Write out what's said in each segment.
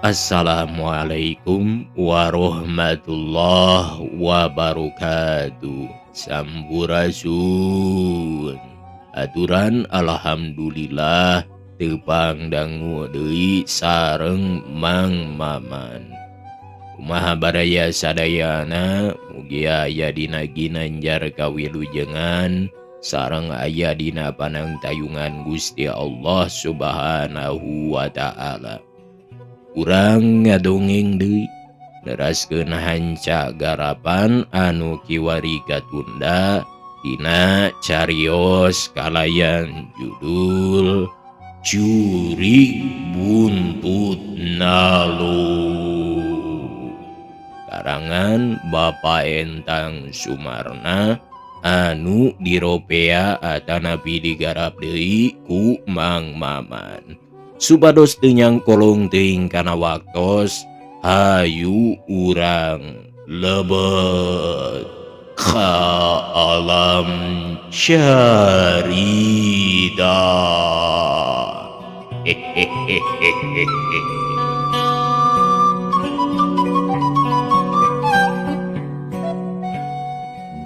Assalamualaikum warahmatullahi wabarakatuh. Sampurasun. Aturan alhamdulillah tepang dangu deui sareng Mang Maman. Kumaha baraya sadayana mugi aya dina ginanjar kawilujengan sareng aya dina panangtayungan Gusti Allah Subhanahu wa taala. Urang ngadongeng deui neraskeun hanca garapan anu kiwari katunda dina carios kalayan judul Curi Buntut Nalu. Karangan Bapak Entang Sumarna anu diropea atanapi digarap deui ku Mang Maman. Supados teu nyangkolong teuing kana waktos, hayu urang lebet ka alam syarida.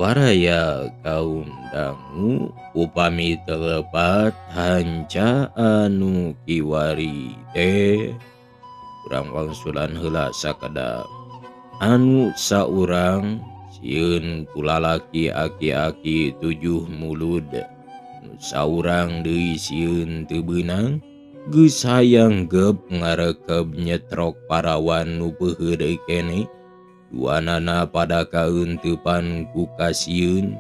Baraya kaum dangu upami telepat hanca anu kiwari teh urang wangsulan heula sakada anu saurang sieun kulalaki aki-aki 7 mulud nu saurang deui sieun teu beunang geus hayang gep ngarekeb nyetrok parawan nu peuheuh deui keneh. Duanana pada kaeuntepan ku kasieun,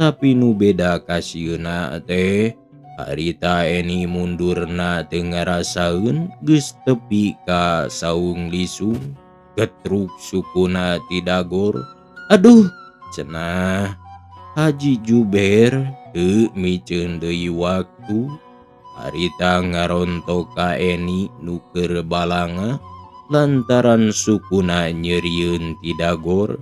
tapi nu beda kasieuna teh harita eni mundurna teu ngarasaeun geus tepi ka saung lisung getruk sukuna ti Dagor. Aduh cenah Haji Juber teu miceun deui waktu harita ngarontok ka eni nu keur balanga lantaran sukuna nyerieun ti Dagor.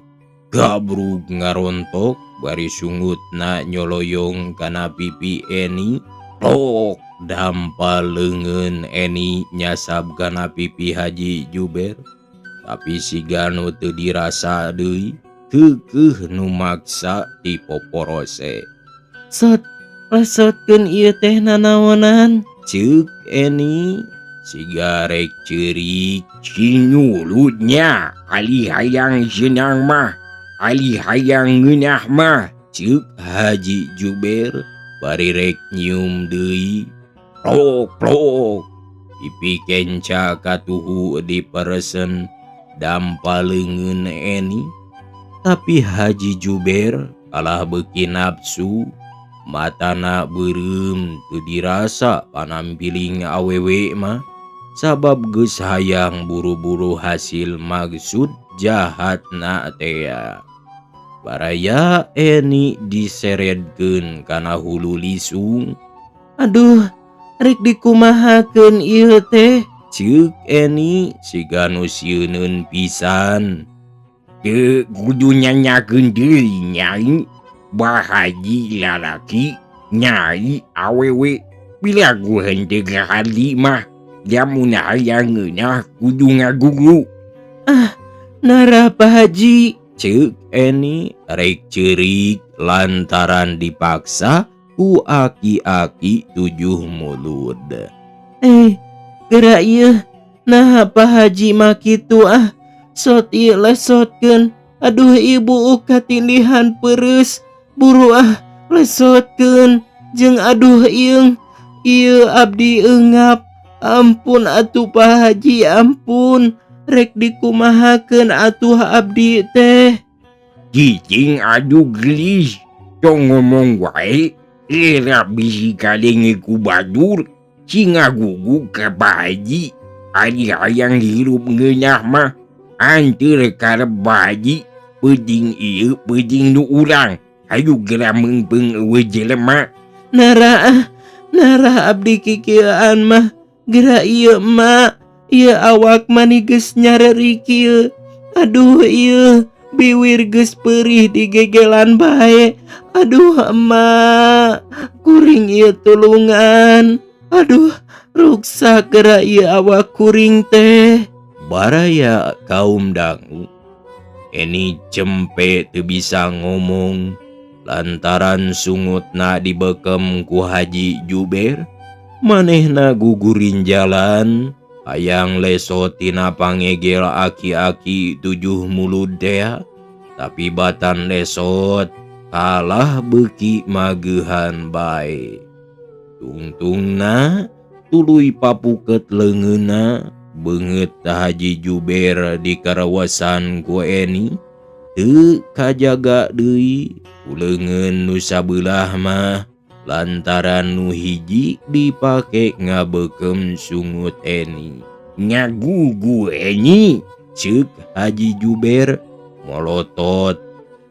Gabrug ngarontok bari sungutna nyoloyong kana pipi eni. Tok dampal leungeun eni nyasab kana pipi Haji Juber. Tapi siga nu teu dirasa deui keukeuh nu maksa ti poporose. Sot, lesotkeun ieu teh nanaonan? Ceuk eni. Siga rek ceurik, cinyulutnya ali hayang jenang mah, ali hayang ngeunah mah, ceuk Haji Juber bari rek nyium deui. Plok plok pipi kenca katuhu diperesen dampaleungeun eni. Tapi Haji Juber kalah beuki nafsu, matana beureum teu dirasa panampiling awewe mah. Sabab geus hayang buru-buru hasil maksud jahatna teh. Baraya eni diseredkeun kana hulu lisung. Aduh, rek dikumahakeun ieu teh? Ceuk eni siga nu sieuneun pisan. Teu kudu nyanyakeun deui nyai, bahaji lalaki nyai awewe bilagu henteu kahali mah. Jamun hayang ngeunah kudu ngaguglu. Ah, nara Pak Haji, ceuk eni rek ceurik lantaran dipaksa ku aki-aki 7 mulud. Geura ieu naha Pak Haji mah kitu ah. Sot ieu lesotkeun. Aduh ibu katilihan peureus. Buru ah lesotkeun. Jeung aduh ieu abdi eungap. Ampun atuh Pak Haji, ampun. Rek dikumahakeun atuh abdi teh. Cicing aduh gelis. Tong ngomong wae. Era bisi kadenge ku badur. Si ngaguguk ka Pak Haji. Ari hayang hirup ngeunah mah. Anteur karep Pak Haji. Peuting ieu peuting nu urang. Hayu geura meungpeung eueuh jelema. Nara abdi kikieuan mah. Geura ieu mak, ieu awak mani geus nyareri kieu. Aduh ieu biwir geus peurih digegelan bae. Aduh emak, kuring ieu tulungan. Aduh ruksa geura ieu awak kuring teh. Baraya kaum dangu, Eni cempe teu bisa ngomong lantaran sungutna dibekem ku Haji Juber. Manehna gugurin jalan hayang lesot tina pangegel aki-aki 7 mulut dea, tapi batan lesot kalah beuki magehan bae. Tungtungna tuluy papuket leungeunna beungeut Haji Juber di karawasan ku Eni teu kajaga deui ku leungeun nu sabelah mah lantaran nu hiji dipake ngabeukeum sungut Eni. Ngagugu Eni, ceuk Haji Juber molotot.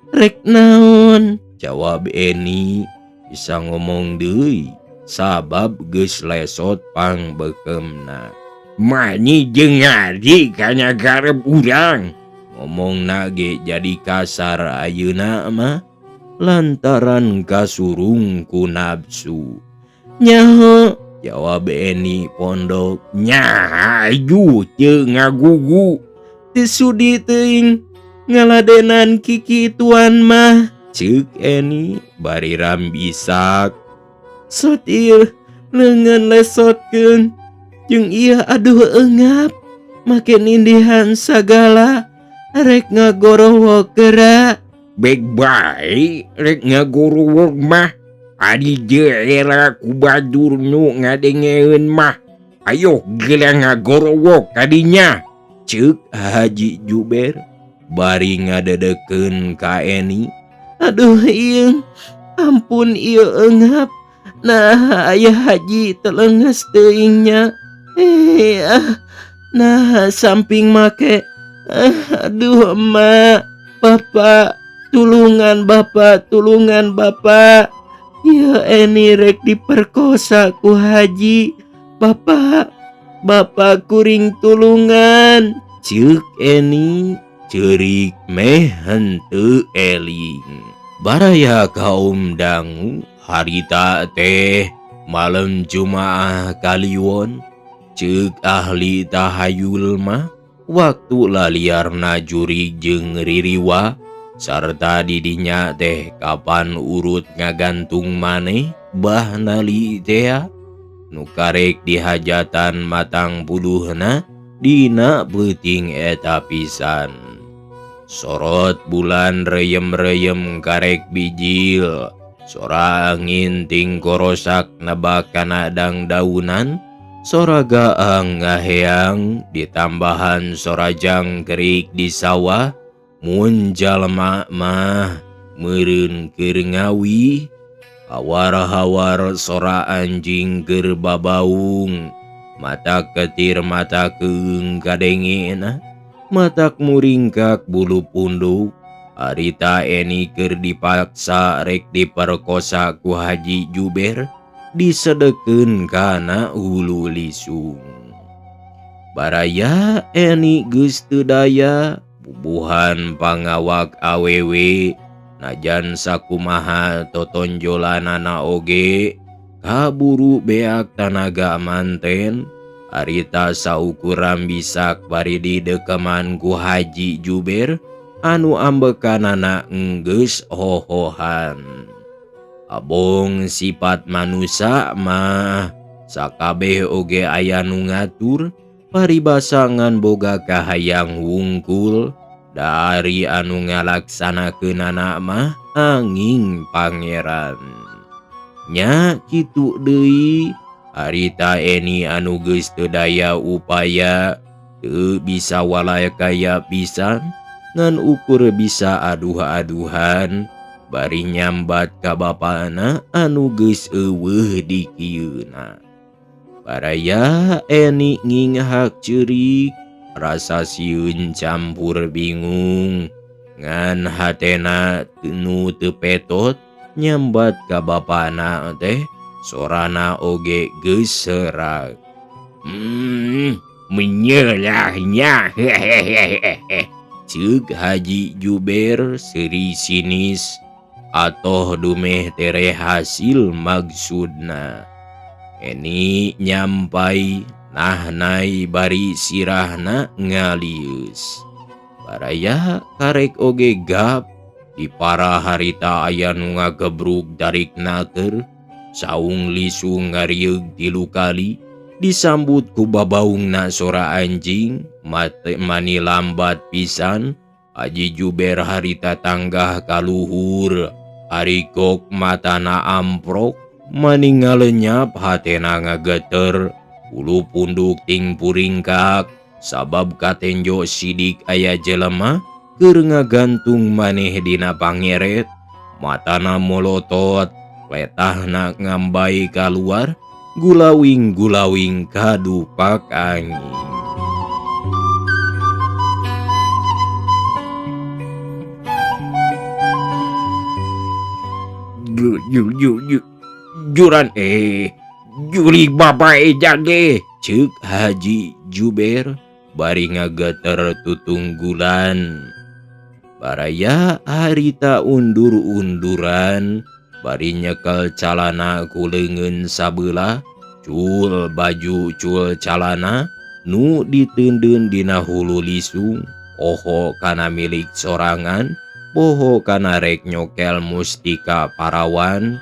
Rek naon? Jawab Eni, bisa ngomong deui sabab geus lesot pangbeukeumna. Mani jeung ngadi kana garep urang. Ngomongna ge jadi kasar ayeuna mah lantaran kasurung ku nafsu. Nyaho? Jawab Eni pondok. Nyaha aju teu ngagugu. Teu sudi teuing ngaladenan kikituan mah, ceuk Eni bari rambisak. Sot ieu leungeun lesotkeun jeung ieu aduh eungap make nindihan sagala rek ngagorowok geura. Bek bae rek ngagorowok mah adi daerah ku badur nu ngadengeun mah. Ayo geula ngagorowok kadinya, ceuk Haji Juber bari ngadedekeun ka Eni. Aduh ieu, ampun ieu eungap. Nah aya Haji telenges teuingnya. Nah samping make. Aduh emak, bapak, tulungan bapak. Ya Eni rek diperkosa ku Haji. Bapak kuring tulungan, ceuk Eni ceurik meh henteu eling. Baraya kaum dangu harita teh malam Jumaah Kaliwon, ceuk ahli tahayul mah waktu laliarna jurig jeung ririwa sarta didinya teh kapan urut ngagantung maneh bah nali tea nu karek dihajatan matang puluhna dina peuting eta pisan. Sorot bulan reyem-reyem karek bijil, sora angin ting korosak nebak kana dangdaunan, sora gaang ngaheang ditambahan sora jangkrik di sawah. Mun jalma mah meureun keur ngawi, hawar-hawar sora anjing keur babaung, mata ketir mata keung kadengena, matak muringkak bulu punduk. Harita Eni keur dipaksa rek diperkosa ku Haji Juber, disedekeun kana hulu lisung. Baraya Eni geus teu daya bubuhan pangawak awewe, najan sakumaha totonjolanana oge kaburu beak tanaga manten. Harita saukuran bisak bari didekeman ku Haji Juber anu ambekanana enggeus hohohan. Abong sifat manusia mah sakabeh oge aya nu ngatur, paribasangan boga kahayang wungkul, dari anu ngalaksanakeunana mah anging pangeran. Nya kitu deui, harita Eni anu geus teu daya upaya, teu bisa walaya kaya pisan, ngan ukur bisa aduh-aduhan, bari nyambat ka bapana anu geus eueuh di kieuna. Baraya Eni nginghak ceurik, rasa sieun campur bingung, ngan hatena nu teu petot nyambat ka bapana teh sorana oge geus serak. Menyelahnya hehehe, ceuk Haji Juber seri sinis, atoh dumeh tere hasil maksudna. Eni nyampai Nah nai bari sirahna ngalius. Baraya karek oge gap di para harita aya nu ngagebrug darikna keur saung lisu ngariug tilu kali disambut ku babaungna sora anjing mani lambat pisan. Haji Juber harita tanggah kaluhur harikok matana amprok mani ngalenyap hatena ngageter ulu punduk ting puringkak sabab katenjo sidik aya jelema keur ngagantung maneh dina pangeret matana molotot letahna ngambai kaluar gulawing-gulawing kadupak angin. Juran Juri babae jage ceuk Haji Juber bari ngageter tutunggulan. Baraya harita undur-unduran bari nyekel calana ku leungeun sabelah cul baju cul calana nu diteundeun dina hulu lisung poho kana milik sorangan poho kana rek nyokel mustika parawan.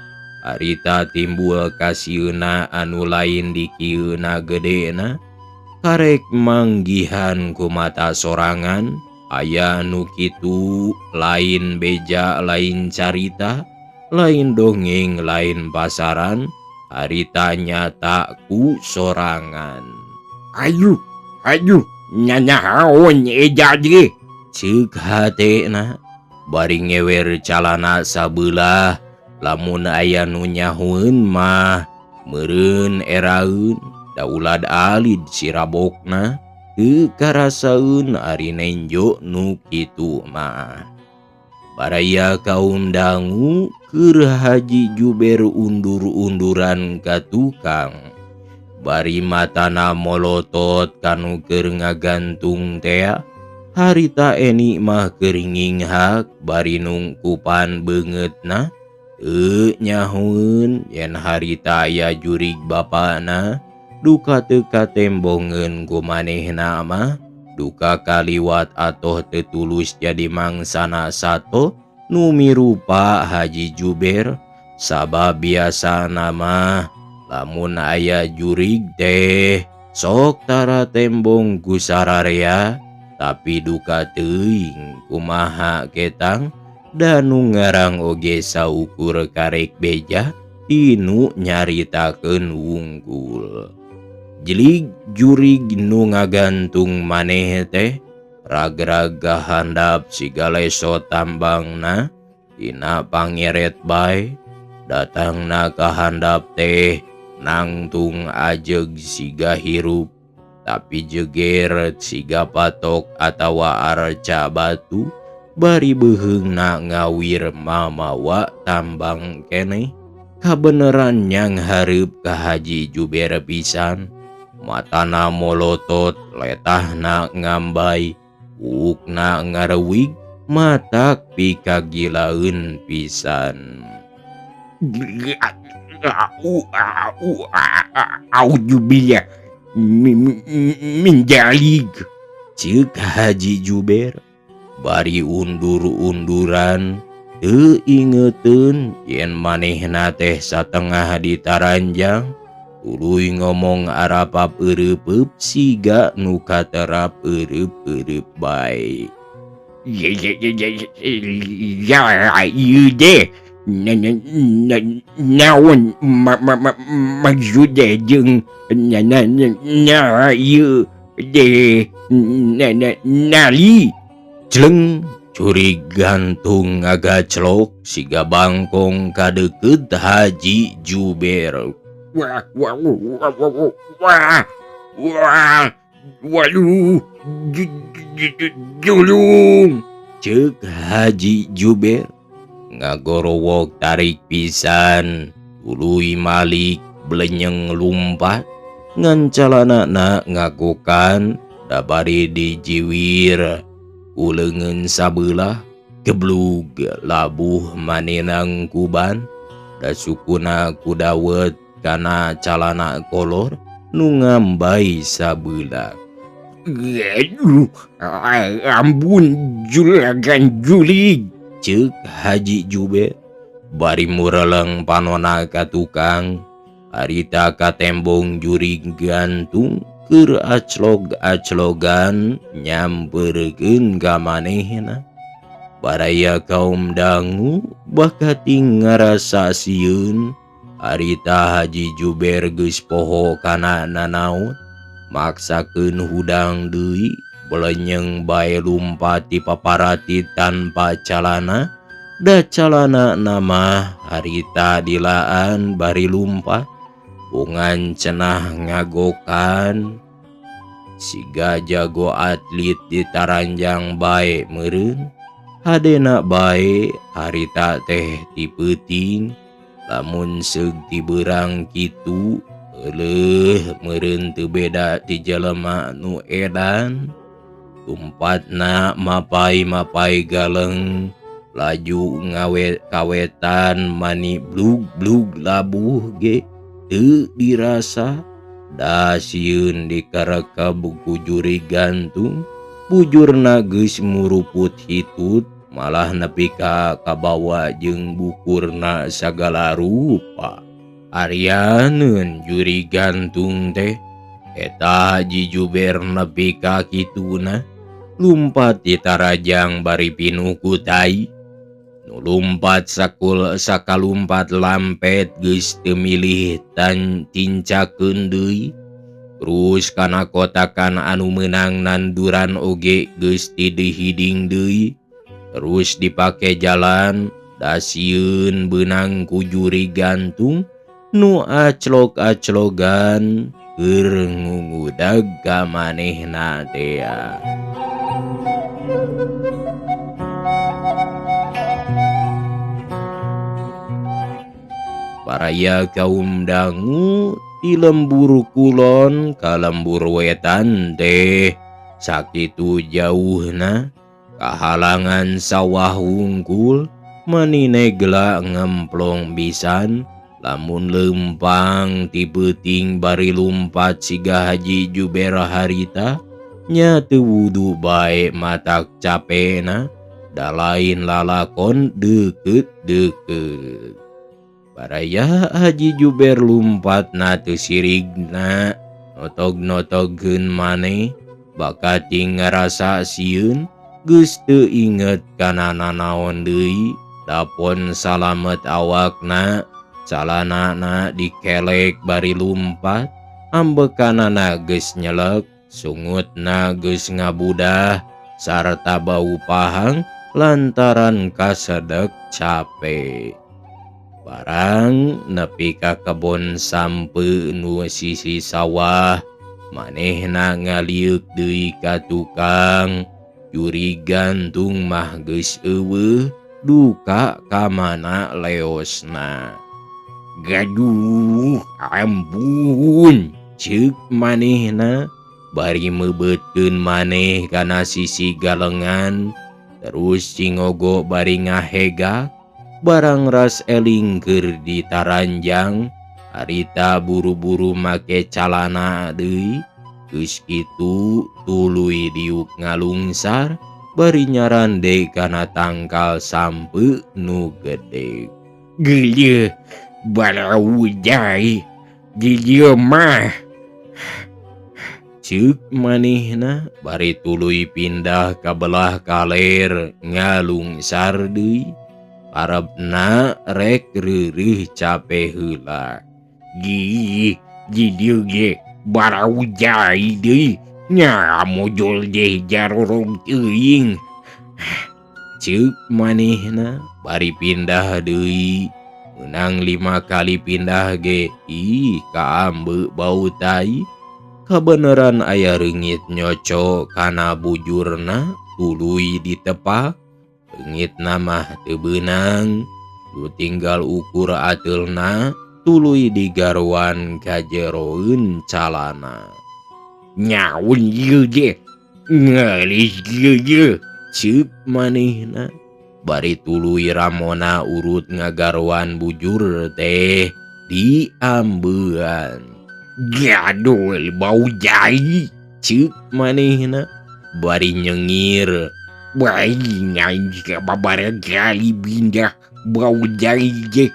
Harita timbul kasieuna anu lain di kieuna gedena karek manggihan ku mata sorangan aya nu kitu lain beja lain carita lain dongeng lain pasaran harita nyata ku sorangan. Ayu nyanyahaon eja ge ceuk hatena bari ngewer calana sabelah. Lamun aya nu nyahueun mah meureun eraeun da ulad alid sirabokna teu karasaeun ari nenjo nu kitu mah. Baraya kaum dangu keur Haji Juber undur-unduran ka tukang bari matana molotot kanu keur ngagantung tea harita eni mah keur nginghak bari nungkupan beungeutna. Nyahueun yen harita aya jurig bapana duka teu katembongeun ku manehna mah duka kaliwat atoh teu tulus jadi mangsana sato nu mirupa Haji Juber sabab biasana mah lamun aya jurig teh sok tara tembong ku sararea tapi duka teuing kumaha ketang danu ngarang oge saukur karek beja tinu nyaritakeun wungkul. Jelig jurig nu ngagantung maneh teh ragrag handap sigalesot tambangna tina pangeret bae datangna ka handap teh nangtung ajeg siga hirup tapi jeger siga patok atawa arca batu. Bari beheungna ngawir mamawa tambang keneh kabeneran nyang hareup ka Haji Juber pisan matana molotot letahna ngambai ukna ngareuwig matak pikagilaeun pisan. Auzubillah min jalik ceuk Haji Juber bari undur-unduran teu ingeteun yen manehna teh satengah ditaranjang tuluy ngomong arapap eureup siga nu katerap eureup bae. Ya ieu deh naon maksudna jeung ieu deh nali Celeng curi gantung ngagaclok siga bangkong kadeukeut Haji Juber. Waduh, julung ceuk Haji Juber ngagorowok tarik pisan tuluy malik blenyeng lumpat ngan calanana ngagokan dabari dijiwir uleungeun sabelah geblug labuh manenang kuban da sukuna kudawet kana calana kolor nu ngambai sabeula. Aduh, ampun julagan julig, ceuk Haji Juber. Bari mureleng panona ka tukang, harita ka tembong jurig gantung keur aclog-aclogan nyamperkeun ka manehna. Baraya kaum dangu bakating ngarasa sieun, harita Haji Juber geus poho kana nanaon, maksakeun hudang deui, belenyeng bae lumpat ti paparati tanpa calana. Da calana nama harita dilaan bari lumpat, bungan cenah ngagokan. Siga jago atlet di taranjang bae meureun, hadena bae harita teh ti peuting, lamun seug ti beurang kitu, euleuh meureun teu beda ti jelema nu edan. Tumpatna mapai-mapai galeng, laju kawetan mani blug-blug labuh ge teu dirasa. Da sieun dikarekeb ku juri gantung, bujurna geus muruput hitut, malah nepi ka kabawa jeung bukurna sagala rupa. Arianeun juri gantung teh, eta Haji Juber nepi ka kituna, lumpat di tarajang bari pinuh ku tai. Nu lumpat sakalumpat lampet geus teu milih tan tincakeun deui. Terus kana kotakan anu meunang nanduran oge geus ti dihiding deui. Terus dipake jalan, da sieun beunang ku juri gantung nu aclog-aclogan keur ngungudag ka manehna teh. Baraya kaum dangu di lembur kulon ka lembur wetan teh, sakitu jauhna kahalangan sawah wungkul, manine gela ngemplong pisan. Lamun lempang ti peuting bari lumpat siga Haji Juber harita, nya teu wudu bae matak capena, da lain lalakon deukeut-deukeut. Baraya Haji Juber lumpatna teu sirigna, notog-notogkeun maneh, bakating ngarasa sieun, geus teu inget kana nanaon deui. Dapon salamet awakna, calanana dikelek bari lumpat, ambekanana geus nyelek, sungutna geus ngabudah, sarta bau pahang lantaran kasedek cape. Barang nepi ka kebon sampeu nu sisi sawah, manehna ngaliuk deui ka tukang. Juri gantung mah geus eueuh, duka ka mana leosna. Gaduh, ampun, ceuk manehna bari meubeuteun maneh kana sisi galengan. Terus cingogo bari ngahegak, barang ras eling keur di taranjang, harita buru-buru make calana deui. Geus kitu tuluy diuk ngalungsar, bari nyarande kana tangkal sampeu nu gede. Geuleuh barau jai, jieu mah, ceuk manehna bari tuluy pindah ka belah kaler ngalungsar deui. Arepna rek reureuh cape heula. Dieu ge barau jai deui, nya mojol deh jarorog teuing, ceuk manehna bari pindah deui. Menang 5 kali pindah ge, kaambeu bau tai. Kabeneran aya reungit nyoco kana bujurna, tuluy ditepak. Reungitna mah teu beunang, nu tinggal ukur ateulna, tuluy digaroan ka jeroeun calana. Nyaun ieu ge, ngelis ieu, ceuk manehna bari tuluy ramona urut ngagaroan bujur teh diambean. Gadol bau jai, ceuk manehna bari nyengir. Bayi ngai babara kali bindah bau jai je.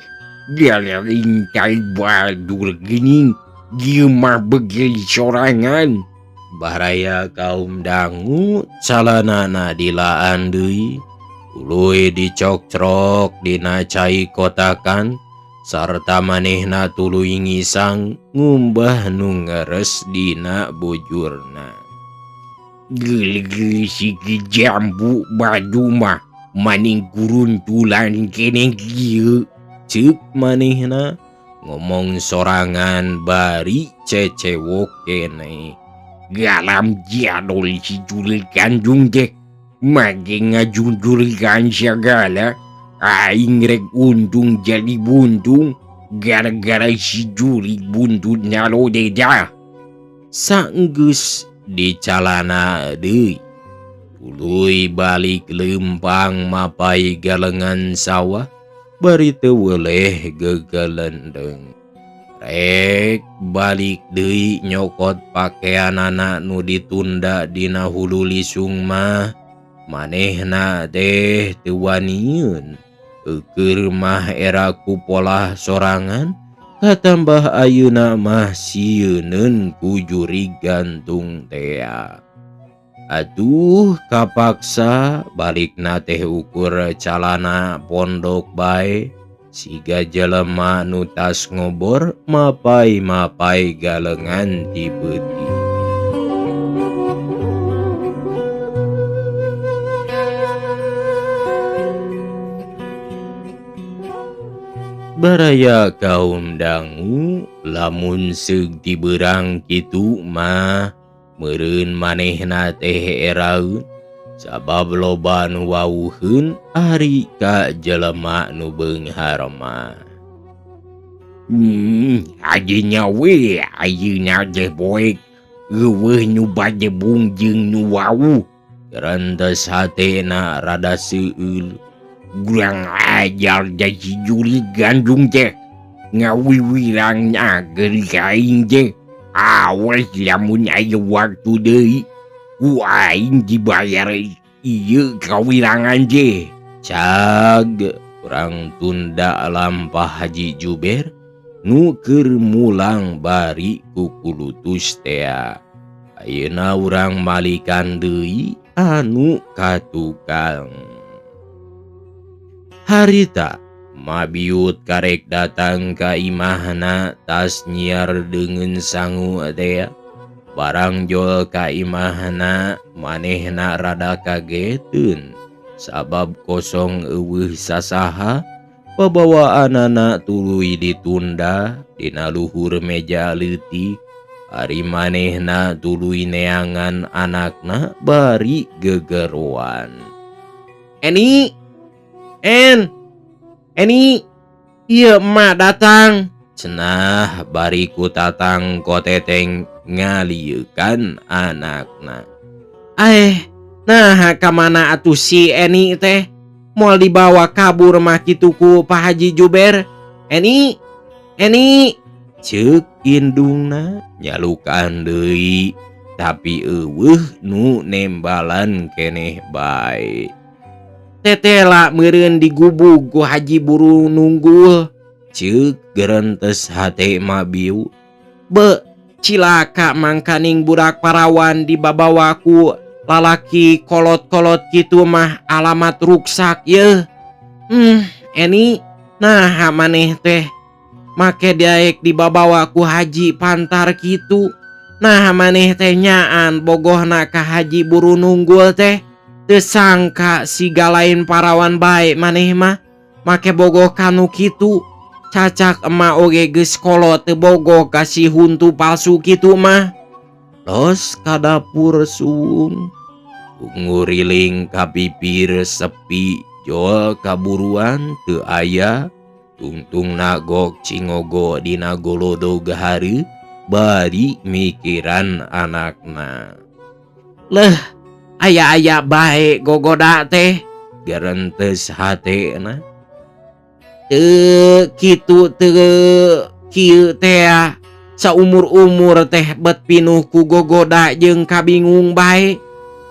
Galaring tai badur gening, gimah begel sorangan. Baraya kaum dangu calanana dilaan deui. Tuluy dicokcrok dina cai kotakan. Sarta manehna tuluy ngisang ngumbah nu ngeres dina bujurna. Gel-gel si jambu badu mah maning guruntulan kene kieu, ceuk manehna ngomong sorangan bari cecewok kene. Galam jadol si julukan jungke mage ngajujulkan segala. Aing rek untung jadi buntung gara-gara si julik buntutnya lo deda. Saenggeus dicalana deui. Tuluy balik lempang mapai galengan sawah bari teu weleh gegelendeng. Rek balik deui nyokot pakeanana nu ditunda dina hulu lisung mah manehna teh teu wanieun. Keur mah era kupolah sorangan katambah ayeuna mah sieuneun ku jurig gantung tea. Atuh kapaksa balikna teh ukur calana pondok bae. Siga jelema nu tas ngobor mapai-mapai galengan ti beuti. Baraya kaum dangu lamun seug ti beurang kitu mah meureun manehna teh eraeun. Sabab loba nu wawuheun ari ka jelema nu beunghar mah. Ajeuna we ayeuna teh boek eueuh nu bajebung jeung nu wawuh. Gerantos hatena rada seueul. Kurang ajar jadi juli gandung teh. Ngawiwirangnya geri kain teh. Awas lamun aya waktu deui. Ku aing dibayar ieu kawirangan teh. Cag urang tunda lampah Haji Juber nu keur mulang bari ku kulutus teh. Ayeuna urang malikan deui anu ka tukang. Harita mabiut karek datang ka imahna tas nyiar dengan sangu teh. Barang jol ka imahna manehna rada kageteun. Sabab kosong eueuh sasaha pabawaanana tuluy ditunda dina luhur meja leutik. Ari manehna tuluy neangan anakna bari gegeroan. Eni, iya emak datang. Cenah bari ku tatang koteteng ngalieukan anakna. Nah kamana atuh si Eni teh? Moal dibawa kabur mah kitu ku Pak Haji Juber. Eni, ceuk indungna nyalukan deui. Tapi eueuh nu nembalan keneh bae. Tetela meureun digubug ku Haji Buru Nunggul, ceuk gerantes hate mabiu. Be, cilaka mangkaning budak parawan dibabawa ku lalaki kolot-kolot kitu mah alamat ruksak ye. Eni, nah maneh teh make daek dibabawa ku Haji Pantar kitu. Nah maneh teh nyaan bogohna ka Haji Buru Nunggul teh. Teu sangka siga lain parawan bae maneh mah make bogoh kanu kitu. Cacak emak oge geus kolot teu bogoh kasih huntu palsu kitu mah. Los ka dapur suung. Nguriling ka pipir sepi jol kaburuan teu aya. Tungtung nagok cingogo dina golodo gahareuk bari mikiran anakna. Leh, aya bae gogoda teh, gerantes hatena. Teu kitu teu kieu teh saumur-umur teh bet pinuh ku gogoda jeung kabingung bae.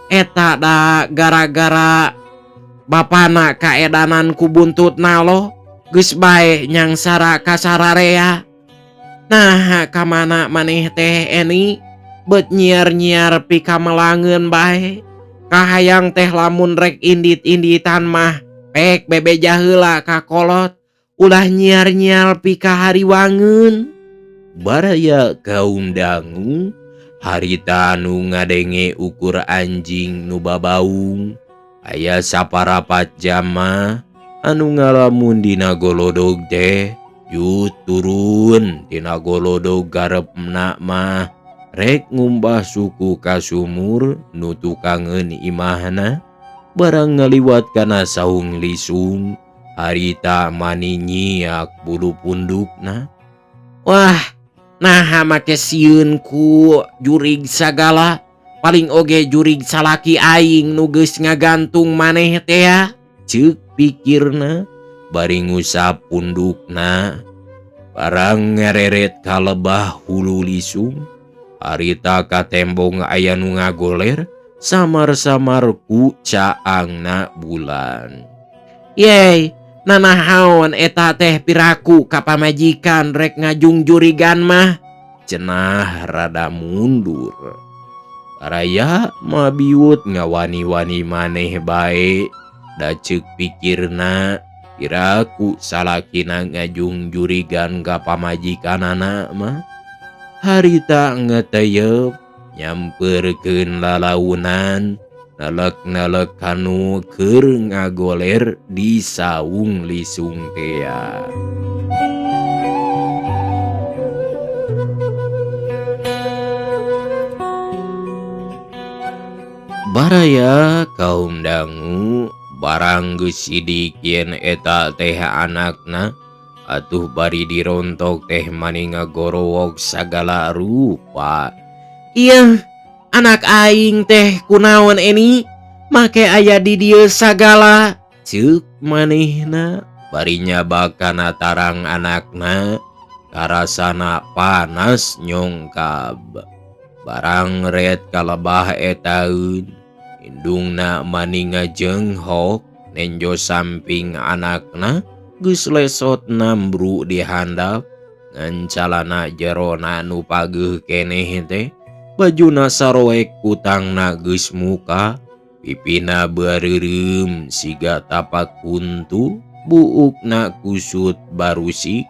Eta da gara-gara bapana kaedanan ku buntutna lo geus bae nyangsara ka sararea. Nah kamana maneh teh Eni bet nyiar-nyiar pikamelangeun bae. Kahayang teh lamun rek indit-inditan mah pek bebeja heula ka kolot ulah nyiar-nyiar pika hariwangeun. Baraya kaum dangu harita anu ngadenge ukur anjing nu babaung aya saparapat jam mah anu ngalamun dina golodog teh yu turun dina golodog garepna mah rek ngumbah suku ka sumur nu tukangeun imahna barang ngaliwat kana saung lisung harita mani nyiak bulu pundukna. Wah nah make sieun ku jurig sagala paling oge jurig salaki aing nu geus ngagantung maneh teh ya ceuk pikirna bari ngusap pundukna barang ngereret ka lebah hulu lisung harita ka tembong aya nu ngagoler samar-samar ku caangna bulan. Yey nanahaon eta teh piraku ka pamajikan rek ngajung jurigan mah cenah rada mundur. Baraya mabiut ngawani-wani maneh bae da ceuk pikirna piraku salakina ngajung jurigan ka pamajikanana mah harita ngeteyeup nyamperkeun lalaunan nalek-nalek kanu keur ngagoler di saung lisung teh. Baraya kaum dangu barang geus sidik yen eta teh anakna atuh bari dirontok teh mani ngagorowok sagala rupa. Iya anak aing teh kunaon Eni make aya di dieu sagala ceuk manehna bari nyabakana tarang anakna karasana panas nyongkab. Barang ret kalebah etaeun indungna mani ngajenghok nenjo samping anakna geus lesot nambru di handap ngan calana jerona nu pageuh keneh teh bajuna saroek kutangna geus muka pipina bareureum siga tapak kuntu buukna kusut barusik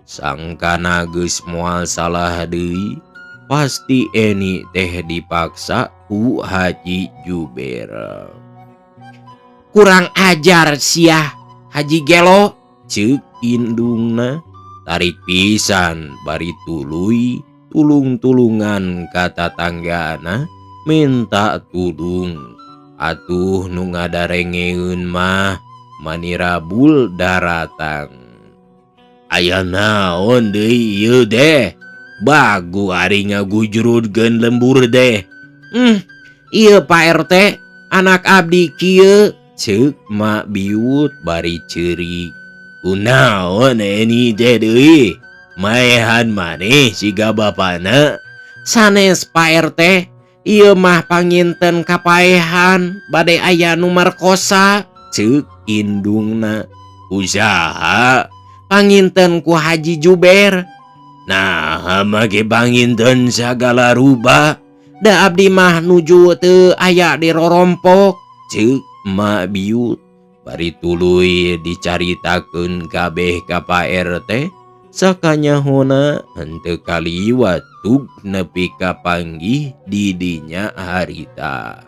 sangkana geus moal salah deui pasti Eni teh dipaksa ku Haji Juber. Kurang ajar sia Haji Gelo ceuk indungna tarik pisan bari tuluy tulung-tulungan ka tatanggana minta tulung atuh nu ngadarengeun mah mani rabul daratang. Aya naon deui ieu deh bagu ari ngagujrudkeun lembur deh. Ieu Pak RT anak abdi kieu ceuk mak biut bari ceurik. Kunaon Eni teh deui maehan maneh siga bapana. Sanes Pak RT ieu mah panginten kapaehan bade aya nu merkosa ceuk indungna. Usaha panginten ku Haji Juber. Nah make panginten sagala rupa da abdi mah nuju teu aya di rorompok ceuk mak biut bari tuluy dicaritakeun kabeh ka Pak RT sakanyahona henteu kaliwat tug nepi ka panggih di dinya harita.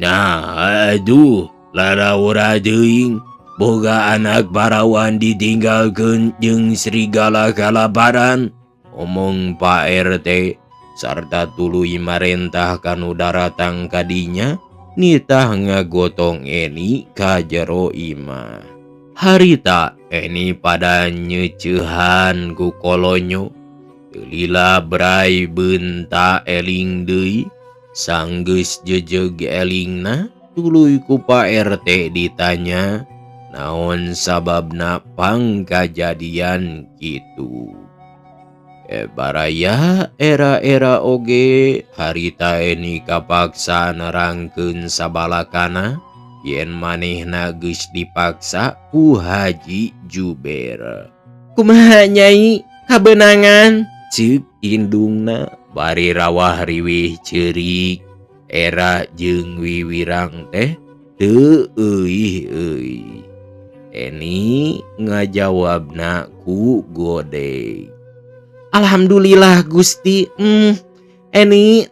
Nah aduh laraora teuing boga anak parawan ditinggalkeun jeung serigala kalabaran omong Pak RT sarta tuluy marentah kanu daratang kadinya nitah ngagotong Eni ka jero imah. Harita Eni pada nyeuceuhan ku kolonyo teu lila bray beunta eling deui sanggeus jejeg elingna tuluy ku Pak RT ditanya naon sababna pangkajadian kitu. Baraya era-era oge harita eni kapaksa nerangkeun sabalakana yen manehna geus dipaksa ku Haji Juber. Kumaha Nyai? Kabenangan? Ceuk indungna bari rawah riwih ceurik. Era jeung wiwirang teh teu euih-euih. Eni ngajawabna ku gode. Alhamdulillah Gusti. Eni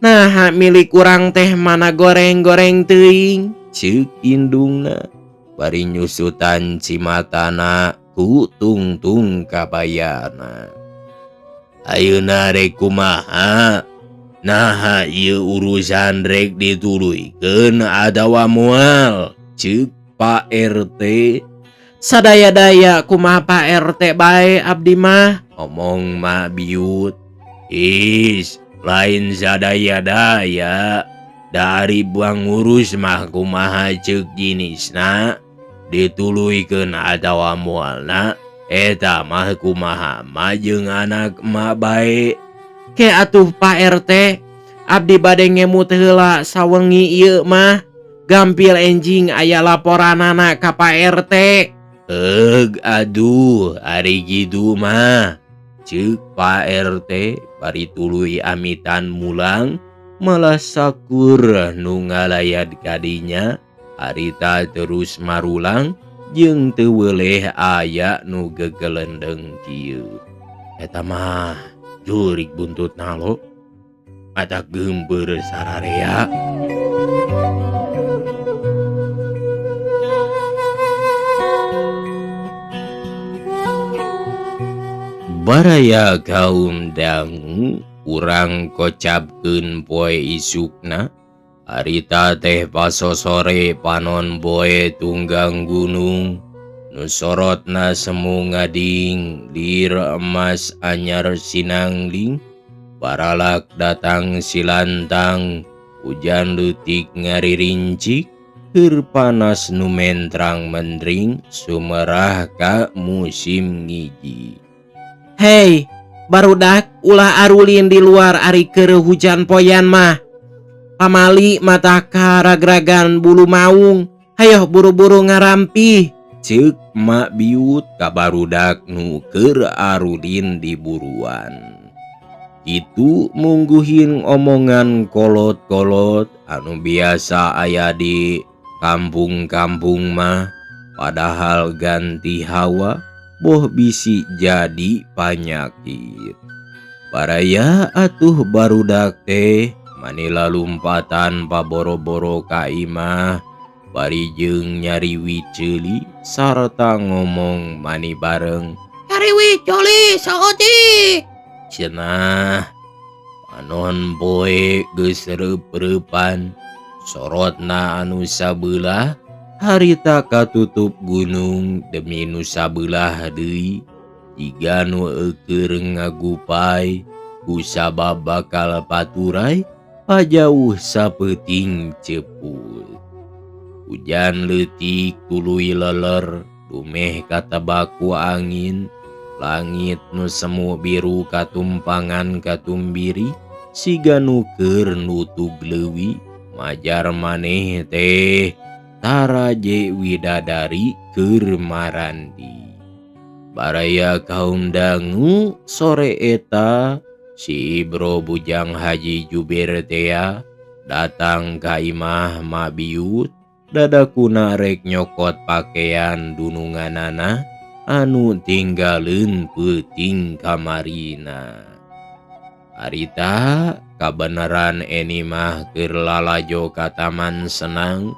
nah milik urang teh mana goreng-goreng teuing? Ceuk indungna bari nyusutan cimatana ku tungtung kabayana. Ayeuna rek kumaha? Nah ieu urusan rek dituluykeun adawa moal. Ceuk Pak RT. Sadaya-daya kumaha Pak RT bae abdi mah. Omong Mak Biut. Lain sadaya-daya. Dari buang ngurus mah kumaha ceuk jinisna. Dituluykeun adawa moalna. Eta mah kumaha mah jeung anak emak bae. Ke atuh Pak RT, abdi bade ngemut heula sawengi ieu mah. Gampil enjing aya laporanana ka Pak RT. Aduh, ari gitu mah. Ceuk Pak RT bari tuluy amitan mulang malah sakur nu ngalayad kadinya. Harita terus marulang jeung teu weuleh aya nu gegelendeng kieu. Eta mah jurig buntutna lo. Matak geumpeur sararea. Baraya kaum dangu urang kocapkeun poe isukna. Harita teh pasosore panon boe tunggang gunung. Nu sorotna semu ngading lir emas anyar sinangling. Baralak datang silantang hujan leutik ngaririncik. Keur panas nu mentrang mendring sumerah ka musim ngiji. Hei, barudak ulah arulin di luar ari keur hujan poyan mah. Pamali mata karagragan bulu maung. Hayo buru-buru ngarampi. Ceuk Mak Biut ka barudak nu keur arulin di buruan. Itu mungguhin omongan kolot-kolot anu biasa aya di kampung-kampung mah. Padahal ganti hawa boh bisi jadi panyakit. Baraya atuh barudak teh manila lumpatan paboro-boro ka imah. Bari jeung nyariwi ceuli sarta ngomong mani bareng. Nyariwi coli saoti. Cenah panon poe geus reup-reupan. Sorotna anu sabelah harita katutup gunung demi nu sabelah deui. Jiga nu eukeur ngagupai ku sabab bakal paturai pajauh sapeuting cepul. Hujan leutik tuluy leler dumeh katebak ku angin. Langit nu semu biru katumpangan katumbiri siga nu keur nutug leuwih. Majar maneh teh tara je widadari keur marandi. Baraya kaum dangu sore eta si Ibro bujang Haji Juber tea datang ka imah Mak Biut. Dadakuna rek nyokot pakaian dununganana anu tinggaleun peuting kamarina. Harita kabeneran eni mah keur lalajo ka taman senang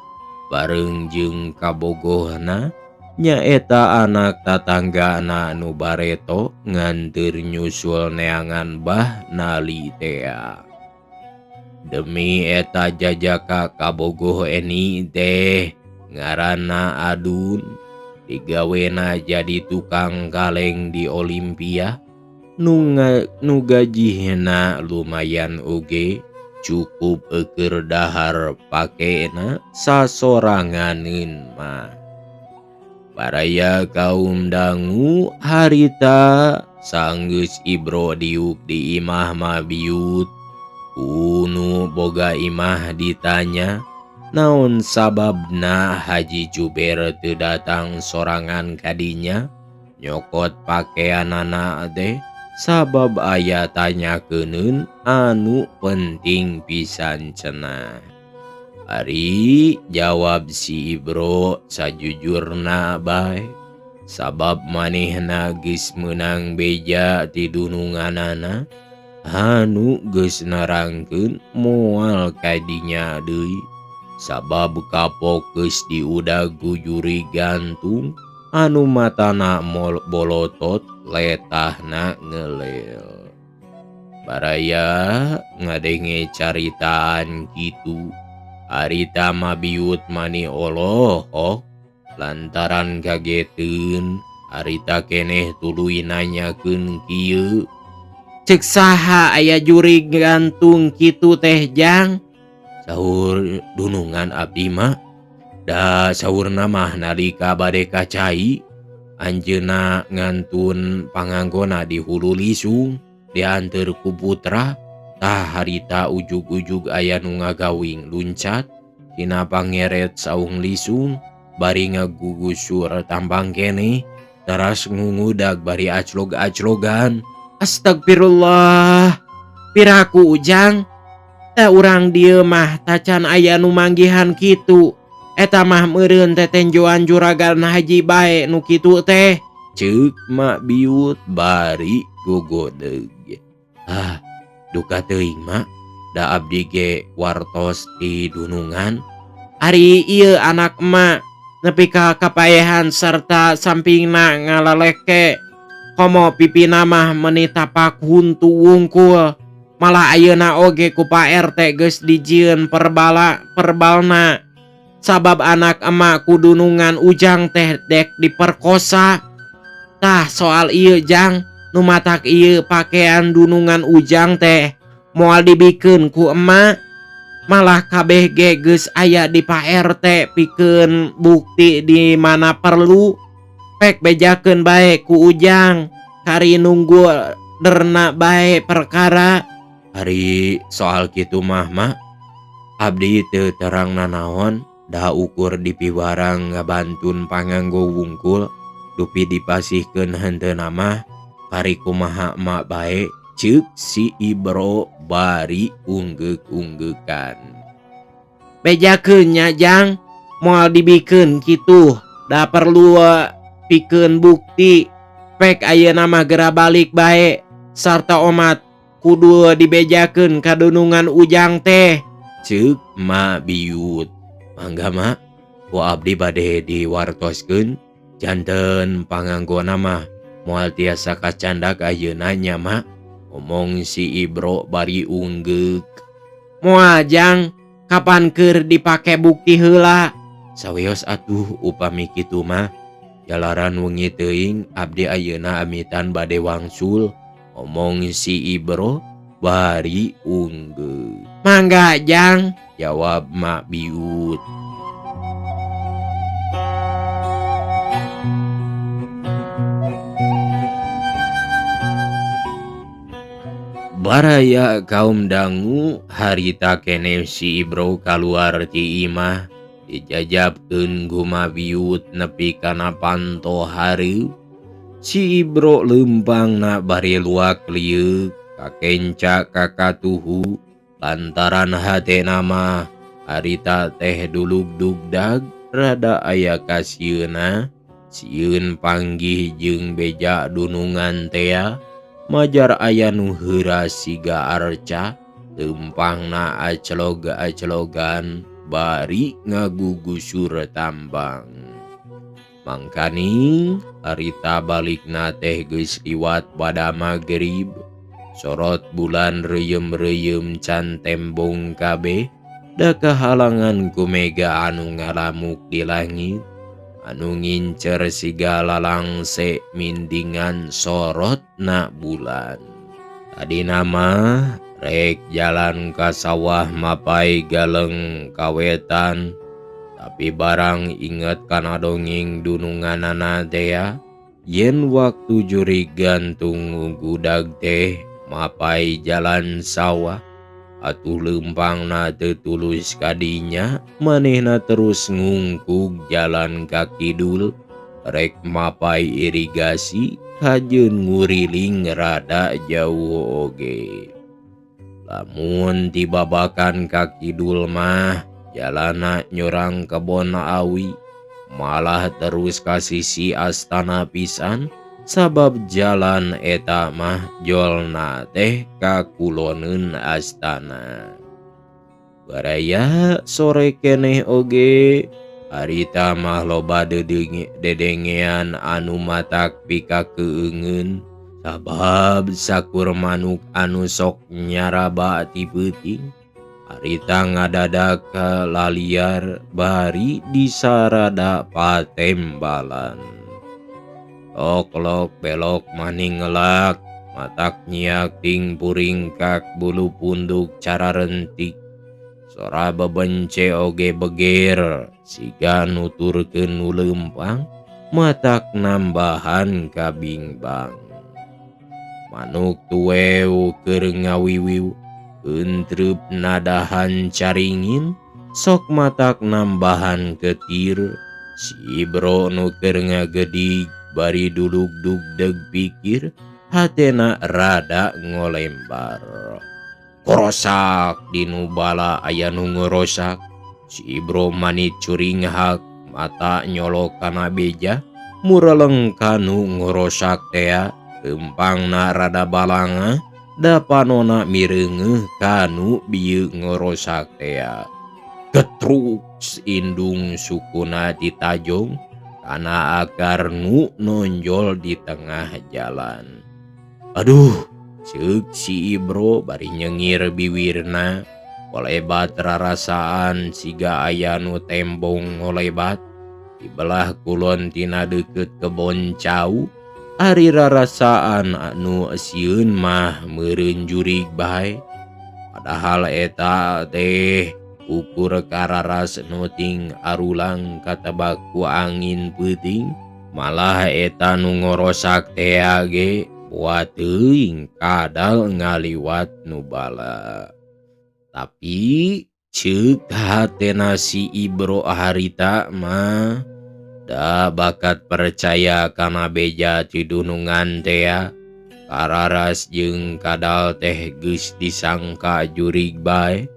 bareng jeung kabogohna. Nyaeta anak tatanggana anu bareto nganteur nyusul neangan bah nali tea. Demi eta jajaka kabogoh eni teh ngaranna Adun. Digawena jadi tukang kaleng di Olimpia. Nu gajihna lumayan oge. Cukup eukeur dahar pakena sasoranganeun mah. Baraya kaum dangu harita Sanggeus Ibro diuk di imah mabiut. Unu boga imah ditanya, naon sababna Haji Juber teu datang sorangan kadinya, nyokot pakaianana teh sabab aya tanyakeun anu penting pisan cenah. Ari jawab si Ibro sajujurna bae, sabab manehna geus meunang beja ti dununganana anu geus narangkeun moal kadinya deui, sabab kapok geus diudag ku juri gantung anu matana bolotot letahna ngelel. Baraya ngadenge caritaan kitu, harita mabiut mani olohok lantaran kageteun harita keneh tuluy nanyakeun kieu, "Ceuk saha aya juri gantung kitu teh Jang?" Saur dunungan abdi mah. Da saurna mah nalika bade ka cai, anjeunna ngantun panganggona di hulu lisung dianteur ku putra, tah harita ujug-ujug aya nu ngagawing luncat tina pangeret saung lisung bari ngagugusur tambang keneh teras ngungudag bari aclog-aclogan. Astagfirullah, piraku Ujang, teh urang dieu mah tacan aya nu manggihan kitu. Eta mah meureun tetenjoan juragan haji bae nu kitu teh, ceuk mak biut bari gogodeg. Duka teuing mak, da abdi ge wartos di dunungan. Ari ieu anak emak nepi ka kapaehan sarta sampingna ngalaleke. Komo pipina mah meuni tapak huntu wungkul. Malah ayeuna oge ku Pak RT geus dijieun perbalna. Sabab anak emak ku dunungan Ujang teh dek diperkosa. Tah soal ieu Jang, nu matak ieu pakaian dunungan Ujang teh moal dibikeun ku emak. Malah kabeh ge geus aya di Pak RT pikeun bukti di mana perlu. Pek bejakeun bae ku Ujang, kari nunggu derna bae perkara. Ari soal kitu mah abdi teu terang nanaon, da ukur dipiwarang ngabantun panganggo wungkul dupi dipasihkeun henteuna mah kari kumaha emak bae, ceuk si Ibro bari unggek-unggekan. Bejakeun nya Jang, moal dibikeun kitu da perlu pikeun bukti. Pek ayeuna mah gera balik bae sarta omat kudu dibejakeun ka dunungan Ujang teh, ceuk mak biut. Mangga mak, ku abdi bade diwartoskeun janten panganggona mah moal tiasa kacandak ayeuna nya mak, omong si Ibro bari unggek. Moal Jang, kapan keur dipake bukti heula? Saweos atuh upami kitu mah, jalaran wengi teuing abdi ayeuna amitan bade wangsul, omong si Ibro bari unggek. Mangga Jang, jawab mak biut. Baraya kaum dangu harita keneh si Ibro kaluar ti imah, dijajabkeun ku mabiut nepi kana panto hareup. Si Ibro leumpangna bari luak liuk kakenca kakatuhu lantaran hatena mah harita teh dulug-dugdag rada aya kasieuna. Sieun panggih jeung beja dunungan tea majar aya nu heura siga arca, leumpangna aclog-aclogan bari ngagugusur tambang. Mangkani harita balikna teh geus liwat pada magrib, sorot bulan reuyeum-reuyeum can tembong kabeh da kahalangan ku mega anu ngalamuk di langit, anu ngincer siga lalangse mindingan sorot na bulan. Tadi nama rek jalan ka sawah mapai galeng kawetan, tapi barang inget kana dongeng dununganana dea yen waktu jurig gantung gudag teh mapai jalan sawah atuh lempangna teu tulus kadinya manehna terus ngungkug jalan ka kidul rek mapai irigasi kajeun nguriling rada jauh oge. Lamun dibabakan ka kidul mah jalana nyorang kebon awi malah terus ka sisi astana pisan sabab jalan eta mah jolna teh ka kuloneun astana. Baraya sore keneh oge harita mah loba dedengean anu matak pikakeungeun sabab sakur manuk anu sok nyaraba ti peuting harita ngadadak laliar bari disarada patembalan. Oklok belok maning ngelak matak nyiak ting puring kak bulu punduk cara rentik sora bebence oge beger siga nuturkeun nu lempang matak nambahan ka bingbang. Manuk tuweu keur ngawiwiw eunteup nadahan caringin sok matak nambahan ketir si Ibro nu keur ngagedig bari duduk-dugdeg pikir hatena rada ngolembar. Korosak dinu bala aya nu ngorosak si Ibro manit curing hak mata nyolok kana beja mureleng kanu ngorosak tea empangna rada balanga da panona mireungeuh kanu bieu ngorosak tea. Ketruk indung sukuna ditajong kana akar nu nonjol di tengah jalan. Aduh, ceuk si Ibro bari nyengir biwirna olebat rarasaan siga aya nu tembong olebat di belah kulon tina deukeut kebon cau. Ari rarasaan anu sieun mah meureun jurig bae. Padahal eta teh ukur kararas nuting arulang katebak ku angin peuting malah eta nu ngorosak teh ge buat teuing kadal ngaliwat nu bala. Tapi ceuk hatena si Ibro harita mah da bakat percaya kana beja ti dunungan tea kararas jeung kadal teh geus disangka jurig bae.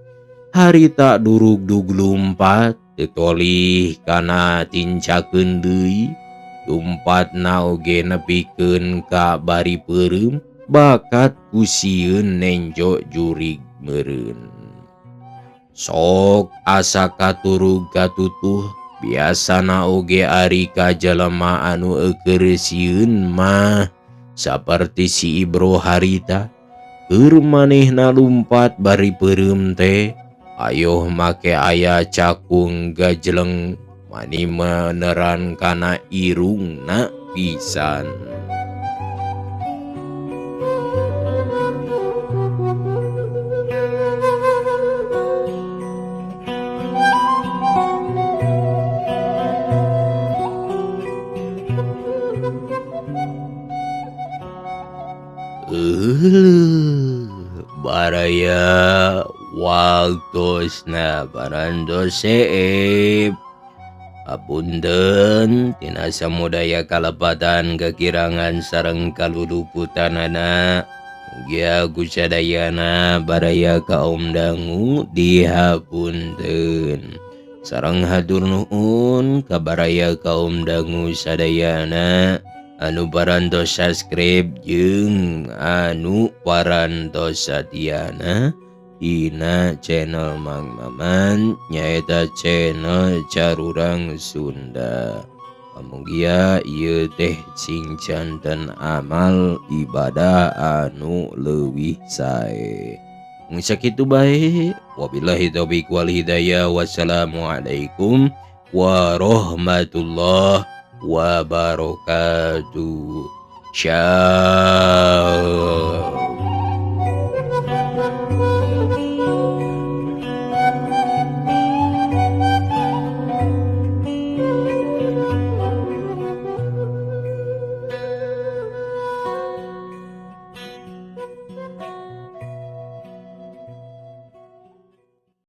Harita durug-dug lumpat tetolih kana tincakeun deui lumpatna oge nepikeun ka bari peureum bakat kusieun nenjo jurig meureun. Sok asa katurug katutuh biasana oge ari ka jelema anu eukeur sieun mah saperti si Ibro harita keur manehna lumpat bari peureum teh ayoh make aya cakung gajleng mani meneran kana irungna pisan. Baraya waktosna parantos seep apunten tina samudaya kalepatan kekirangan sareng kaluluputanana mugia kusadayana baraya kaum dangu dihapunten sareng hatur nuhun kabaraya kaum dangu sadayana anu parantos subscribe jeung anu parantos satiana dina channel Mang Maman nyaeta channel Carurang Sunda. Pamugia ieu teh sing janten amal ibadah anu leuwih sae. Mung sakitu bae, wabillahi taufiq wal hidayah. Wassalamualaikum warahmatullahi wabarakatuh. Shalom.